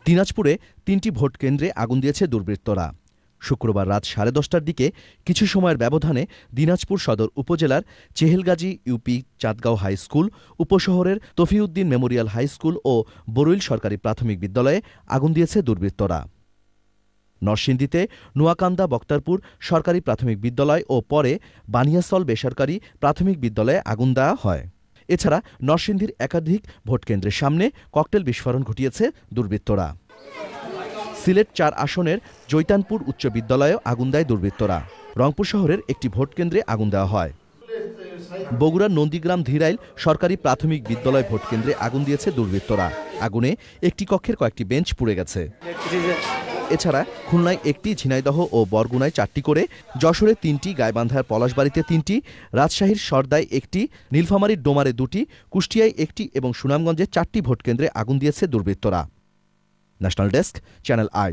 দিনাজপুরে ৩টি ভোট কেন্দ্রে আগুন দিয়েছে দুর্বৃত্তরা। শুক্রবার রাত 10:30টার দিকে কিছু সময়ের ব্যবধানে দিনাজপুর সদর উপজেলার Chehelgazi UP Chandgaon high school, উপশহরের তফিউদ্দিন মেমোরিয়াল হাই স্কুল ও বরুইল সরকারি প্রাথমিক বিদ্যালয়ে আগুন দিয়েছে দুর্বৃত্তরা। নরসিংদীতে নোয়াকান্দা বক্তারপুর সরকারি প্রাথমিক বিদ্যালয় ও পরে বানিয়াসল বেসরকারি প্রাথমিক বিদ্যালয়ে আগুন দেওয়া হয়। এছাড়া নরসিংদীর একাধিক ভোটকেন্দ্রের সামনে ককটেল বিস্ফোরণ ঘটিয়েছে দুর্বৃত্তরা। সিলেট ৪ আসনের জৈতানপুর উচ্চ বিদ্যালয়েও আগুন দেয় দুর্বৃত্তরা। রংপুর শহরের একটি ভোটকেন্দ্রে আগুন দেওয়া হয়। বগুড়ার নন্দীগ্রাম ধীরাইল সরকারি প্রাথমিক বিদ্যালয় ভোটকেন্দ্রে আগুন দিয়েছে দুর্বৃত্তরা। আগুনে একটি কক্ষের কয়েকটি বেঞ্চ পুড়ে গেছে। এছাড়া খুলনায় একটি, ঝিনাইদহ ও বরগুনায় ৪টি করে, যশোরে ৩টি, গাইবান্ধার পলাশবাড়ীতে 3টি, রাজশাহীর সরদায় 1টি, নীলফামারীর ডোমারে 2টি, কুষ্টিয়ায় 1টি এবং সুনামগঞ্জে 4টি ভোটকেন্দ্রে আগুন দিয়েছে দুর্বৃত্তরা। National desk, channel I.